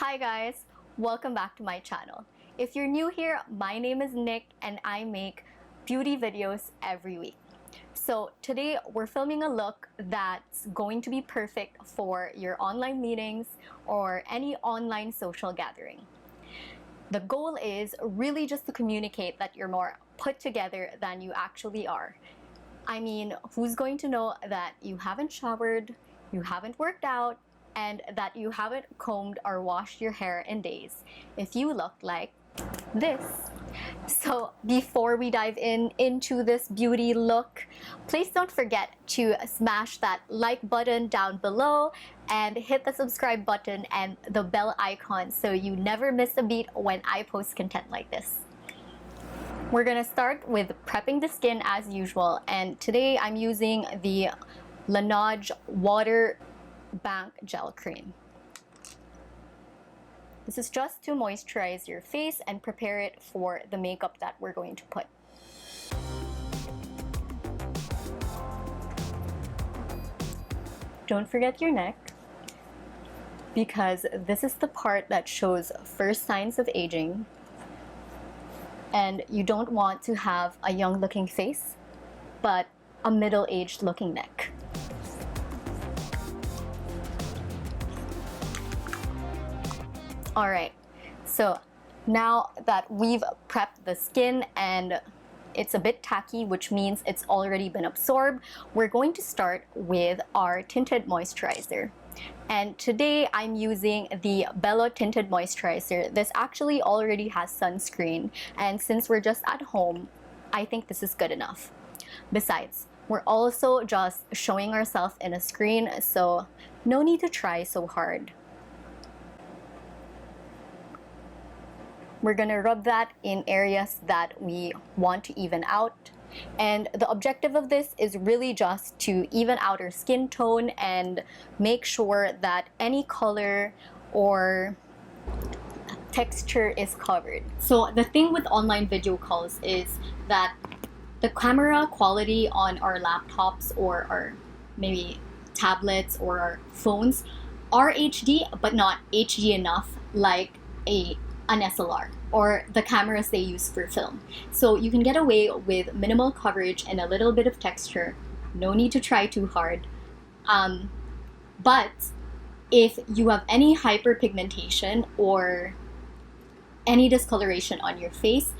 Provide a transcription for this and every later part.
Hi guys, welcome back to my channel. If you're new here, my name is Nick and I make beauty videos every week. So today we're filming a look that's going to be perfect for your online meetings or any online social gathering. The goal is really just to communicate that you're more put together than you actually are. I mean, who's going to know that you haven't showered, you haven't worked out, and that you haven't combed or washed your hair in days if you look like this? So before we dive into this beauty look, please don't forget to smash that like button down below and hit the subscribe button and the bell icon so you never miss a beat when I post content like this. We're gonna start with prepping the skin as usual, and today I'm using the Laneige Water Bank Gel Cream. This is just to moisturize your face and prepare it for the makeup that we're going to put. Don't forget your neck, because this is the part that shows first signs of aging, and you don't want to have a young looking face but a middle-aged looking neck. Alright, so now that we've prepped the skin and it's a bit tacky, which means it's already been absorbed, we're going to start with our tinted moisturizer. And today I'm using the BELO tinted moisturizer. This actually already has sunscreen, and since we're just at home, I think this is good enough. Besides, we're also just showing ourselves in a screen, so no need to try so hard. We're gonna rub that in areas that we want to even out. And the objective of this is really just to even out our skin tone and make sure that any color or texture is covered. So the thing with online video calls is that the camera quality on our laptops or our maybe tablets or our phones are HD, but not HD enough like an SLR or the cameras they use for film. So you can get away with minimal coverage and a little bit of texture. No need to try too hard. But if you have any hyperpigmentation or any discoloration on your face,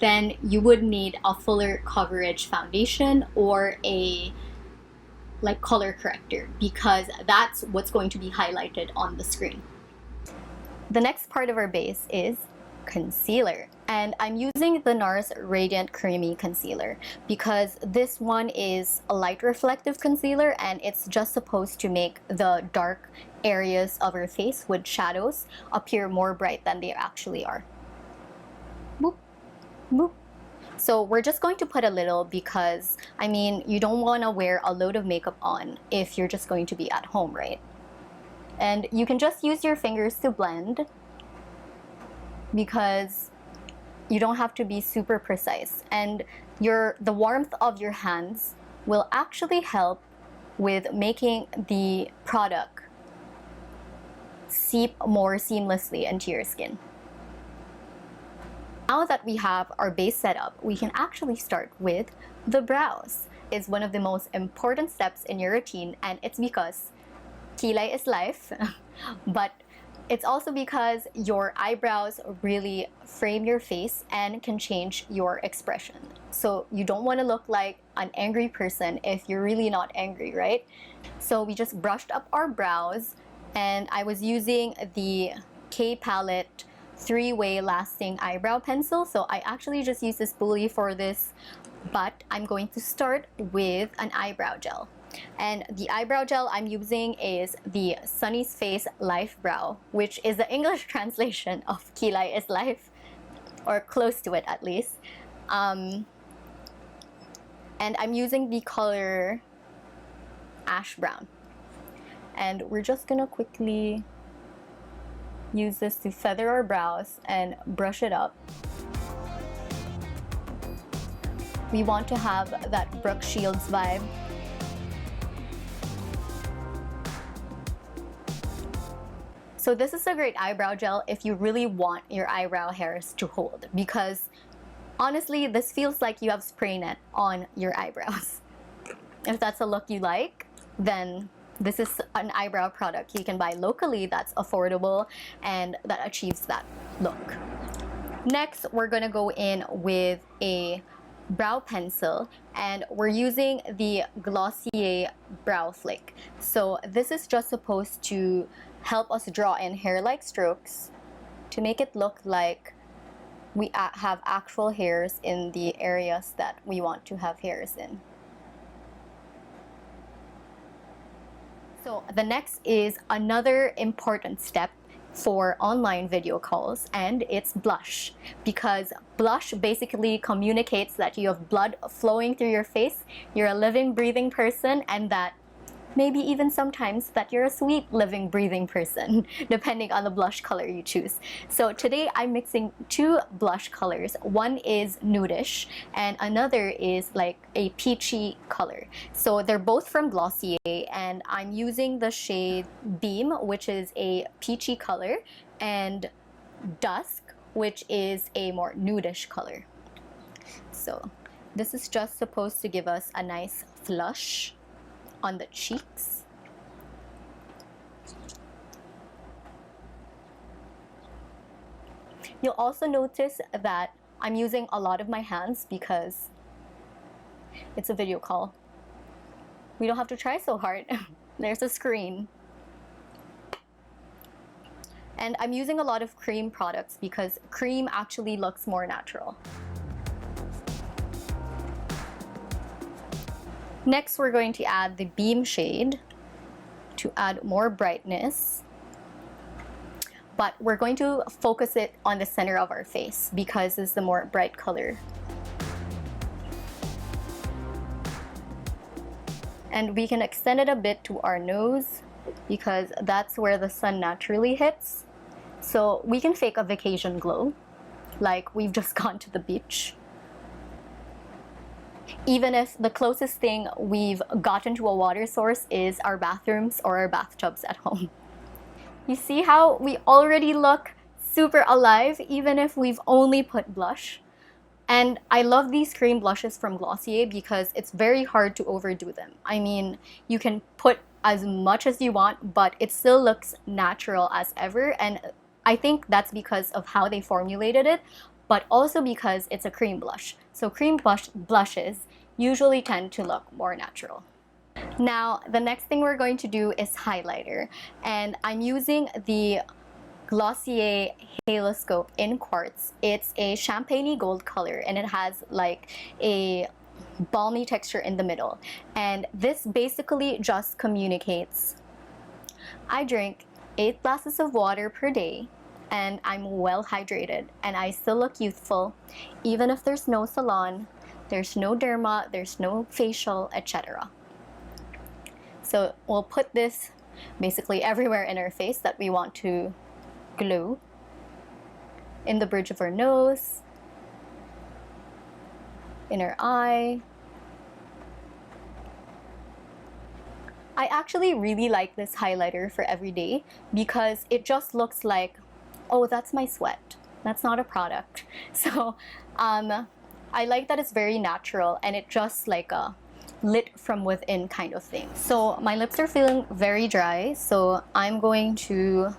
then you would need a fuller coverage foundation or a color corrector, because that's what's going to be highlighted on the screen. The next part of our base is concealer, and I'm using the NARS Radiant Creamy Concealer because this one is a light reflective concealer and it's just supposed to make the dark areas of your face with shadows appear more bright than they actually are. Boop, boop. So we're just going to put a little because, I mean, you don't want to wear a load of makeup on if you're just going to be at home, right? And you can just use your fingers to blend because you don't have to be super precise. And the warmth of your hands will actually help with making the product seep more seamlessly into your skin. Now that we have our base set up, we can actually start with the brows. It's one of the most important steps in your routine, and it's because kilay is life, but it's also because your eyebrows really frame your face and can change your expression. So you don't want to look like an angry person if you're really not angry, right? So we just brushed up our brows, and I was using the K Palette 3-way lasting eyebrow pencil. So I actually just used a spoolie for this, but I'm going to start with an eyebrow gel. And the eyebrow gel I'm using is the SUNNIES Face Lifebrow, which is the English translation of kilay is life, or close to it at least. And I'm using the color ash brown. And we're just gonna quickly use this to feather our brows and brush it up. We want to have that Brooke Shields vibe. So this is a great eyebrow gel if you really want your eyebrow hairs to hold, because honestly, this feels like you have spray net on your eyebrows. If that's a look you like, then this is an eyebrow product you can buy locally that's affordable and that achieves that look. Next, we're gonna go in with a brow pencil, and we're using the Glossier Brow Flick. So this is just supposed to help us draw in hair-like strokes to make it look like we have actual hairs in the areas that we want to have hairs in. So the next is another important step for online video calls, and it's blush, because blush basically communicates that you have blood flowing through your face, you're a living, breathing person, and that maybe even sometimes that you're a sweet, living, breathing person, depending on the blush color you choose. So today I'm mixing two blush colors. One is nudish and another is like a peachy color. So they're both from Glossier, and I'm using the shade Beam, which is a peachy color, and Dusk, which is a more nudish color. So this is just supposed to give us a nice flush on the cheeks. You'll also notice that I'm using a lot of my hands because it's a video call. We don't have to try so hard. There's a screen. And I'm using a lot of cream products because cream actually looks more natural. Next, we're going to add the Beam shade to add more brightness. But we're going to focus it on the center of our face because it's the more bright color. And we can extend it a bit to our nose because that's where the sun naturally hits. So we can fake a vacation glow, like we've just gone to the beach. Even if the closest thing we've gotten to a water source is our bathrooms or our bathtubs at home. You see how we already look super alive even if we've only put blush? And I love these cream blushes from Glossier because it's very hard to overdo them. I mean, you can put as much as you want, but it still looks natural as ever, and I think that's because of how they formulated it, but also because it's a cream blush. So cream blushes usually tend to look more natural. Now, the next thing we're going to do is highlighter, and I'm using the Glossier Haloscope in Quartz. It's a champagne gold color and it has like a balmy texture in the middle. And this basically just communicates, I drink 8 glasses of water per day and I'm well hydrated and I still look youthful even if there's no salon, there's no derma, there's no facial, etc. So we'll put this basically everywhere in our face that we want to glow. In the bridge of our nose, in our eye. I actually really like this highlighter for every day because it just looks like, oh, that's my sweat. That's not a product. So I like that it's very natural and it just like a lit from within kind of thing. So my lips are feeling very dry, so I'm going to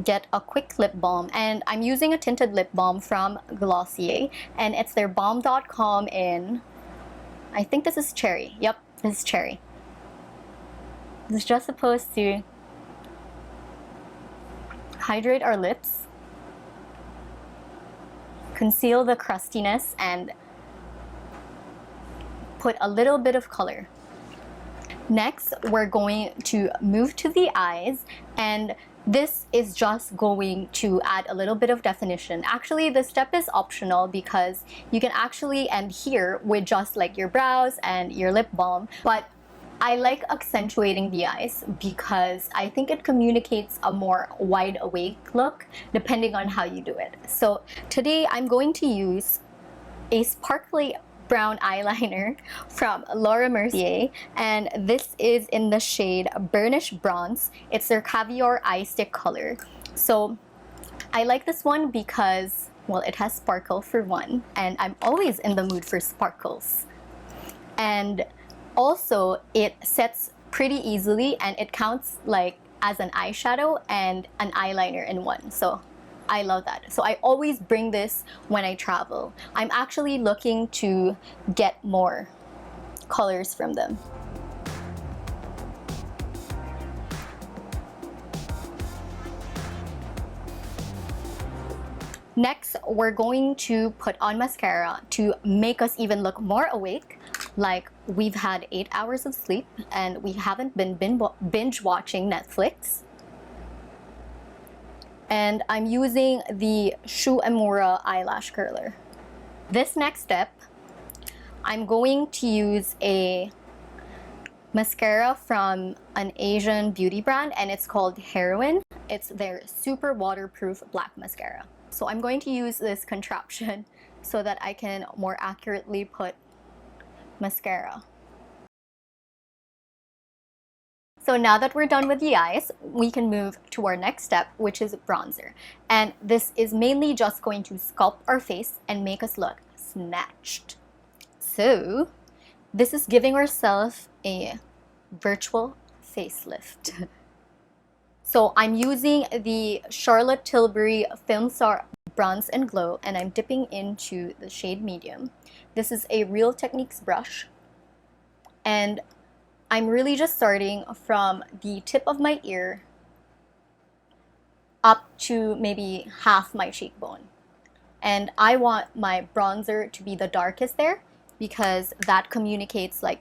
get a quick lip balm, and I'm using a tinted lip balm from Glossier, and it's their Balm.com in, I think this is cherry. Yep, this is cherry. It's just supposed to hydrate our lips, conceal the crustiness, and put a little bit of color. Next, we're going to move to the eyes, and this is just going to add a little bit of definition. Actually, this step is optional because you can actually end here with just like your brows and your lip balm, but I like accentuating the eyes because I think it communicates a more wide awake look depending on how you do it. So today I'm going to use a sparkly brown eyeliner from Laura Mercier, and this is in the shade Burnished Bronze. It's their Caviar eye stick color. So I like this one because, well, it has sparkle for one, and I'm always in the mood for sparkles. And also it sets pretty easily, and it counts like as an eyeshadow and an eyeliner in one. So I love that. So I always bring this when I travel. I'm actually looking to get more colors from them. Next, we're going to put on mascara to make us even look more awake, like we've had 8 hours of sleep and we haven't been binge watching Netflix. And I'm using the Shu Uemura eyelash curler. This next step, I'm going to use a mascara from an Asian beauty brand, and it's called Heroine. It's their super waterproof black mascara. So I'm going to use this contraption so that I can more accurately put mascara. So now that we're done with the eyes, we can move to our next step, which is bronzer. And this is mainly just going to sculpt our face and make us look snatched. So this is giving ourselves a virtual facelift. So I'm using the Charlotte Tilbury Film Star Bronze and Glow, and I'm dipping into the shade medium. This is a Real Techniques brush, and I'm really just starting from the tip of my ear up to maybe half my cheekbone. And I want my bronzer to be the darkest there because that communicates like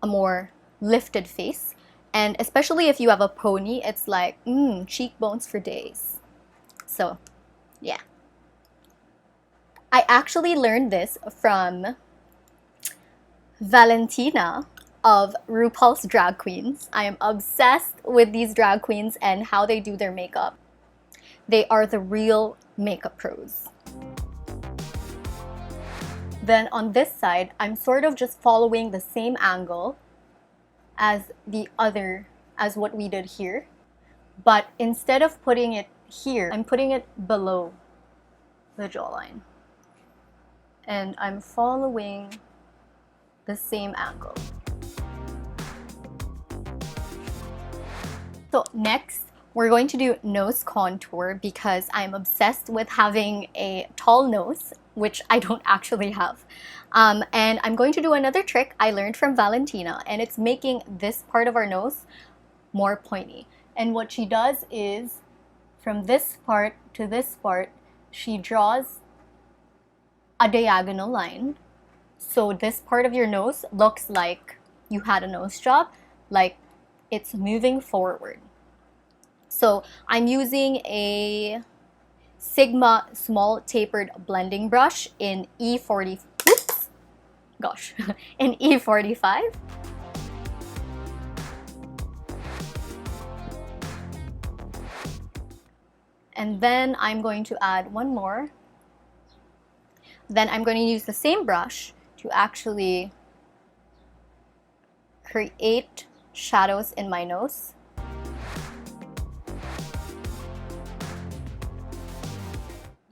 a more lifted face. And especially if you have a pony, it's like, cheekbones for days. So, yeah. I actually learned this from Valentina of RuPaul's Drag Queens. I am obsessed with these drag queens and how they do their makeup. They are the real makeup pros. Then on this side, I'm sort of just following the same angle as what we did here. But instead of putting it here, I'm putting it below the jawline. And I'm following the same angle. So next, we're going to do nose contour because I'm obsessed with having a tall nose, which I don't actually have. And I'm going to do another trick I learned from Valentina, and it's making this part of our nose more pointy. And what she does is, from this part to this part, she draws a diagonal line. So this part of your nose looks like you had a nose job, like it's moving forward. So I'm using a Sigma small tapered blending brush in E40, in E45. And then I'm going to add one more. Then I'm going to use the same brush to actually create shadows in my nose.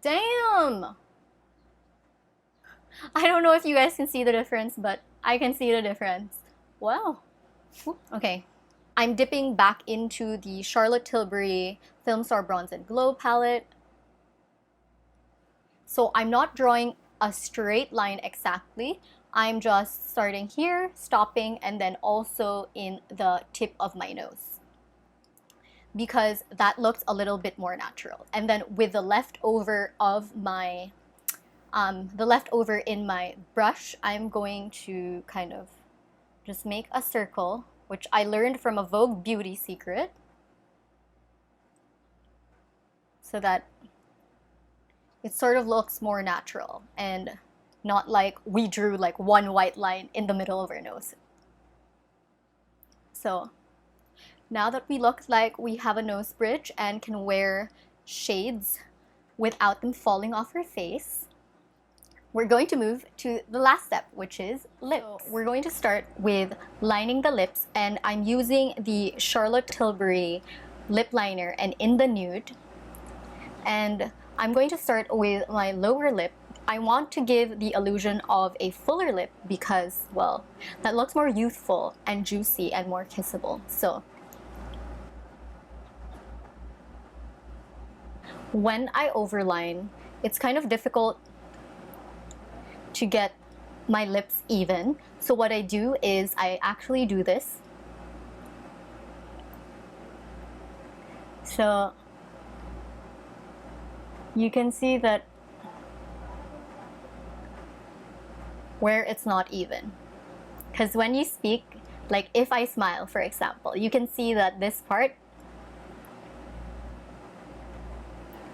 Damn! I don't know if you guys can see the difference, but I can see the difference. Wow. Okay. I'm dipping back into the Charlotte Tilbury Film Star Bronze and Glow palette. So I'm not drawing a straight line exactly. I'm just starting here, stopping, and then also in the tip of my nose, because that looks a little bit more natural. And then with the leftover of my, the leftover in my brush, I'm going to kind of just make a circle, which I learned from a Vogue beauty secret, so that it sort of looks more natural and not like we drew like one white line in the middle of our nose. So now that we look like we have a nose bridge and can wear shades without them falling off our face, we're going to move to the last step, which is lips. So we're going to start with lining the lips, and I'm using the Charlotte Tilbury lip liner and in the nude. And I'm going to start with my lower lip. I want to give the illusion of a fuller lip because, well, that looks more youthful and juicy and more kissable. So when I overline, it's kind of difficult to get my lips even. So what I do is I actually do this. So you can see that where it's not even. Because when you speak, like if I smile, for example, you can see that this part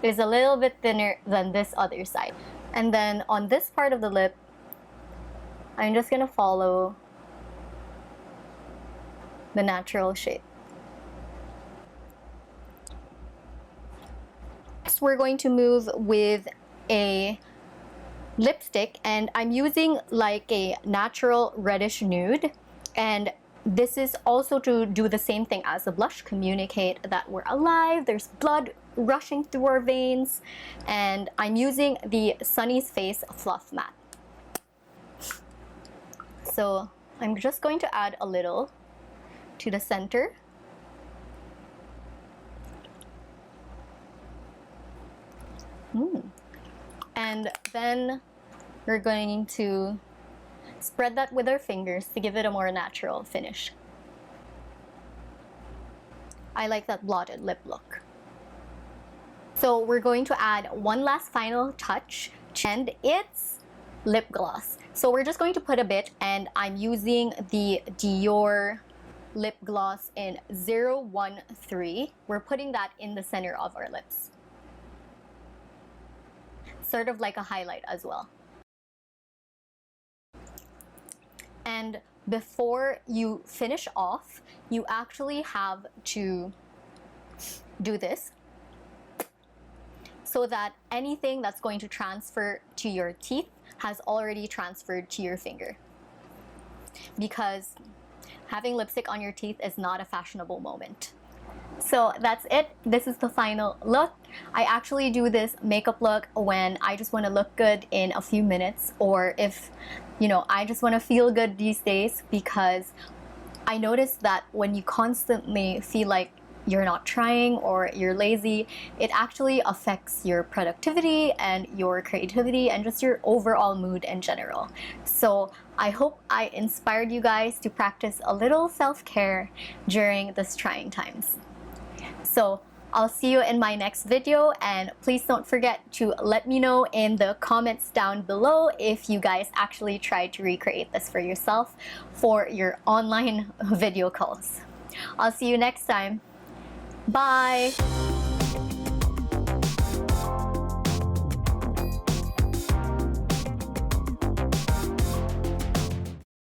is a little bit thinner than this other side. And then on this part of the lip, I'm just gonna follow the natural shape. Next, we're going to move with a lipstick, and I'm using like a natural reddish nude, and this is also to do the same thing as the blush, communicate that we're alive, there's blood rushing through our veins. And I'm using the SUNNIES Face Fluff Matte. So I'm just going to add a little to the center. And then we're going to spread that with our fingers to give it a more natural finish. I like that blotted lip look. So we're going to add one last final touch, and it's lip gloss. So we're just going to put a bit, and I'm using the Dior Lipgloss in 013. We're putting that in the center of our lips. Sort of like a highlight as well. And before you finish off, you actually have to do this so that anything that's going to transfer to your teeth has already transferred to your finger. Because having lipstick on your teeth is not a fashionable moment. So that's it. This is the final look. I actually do this makeup look when I just want to look good in a few minutes, or if, you know, I just want to feel good these days, because I noticed that when you constantly feel like you're not trying or you're lazy, it actually affects your productivity and your creativity and just your overall mood in general. So I hope I inspired you guys to practice a little self-care during these trying times. So I'll see you in my next video, and please don't forget to let me know in the comments down below if you guys actually tried to recreate this for yourself for your online video calls. I'll see you next time. Bye!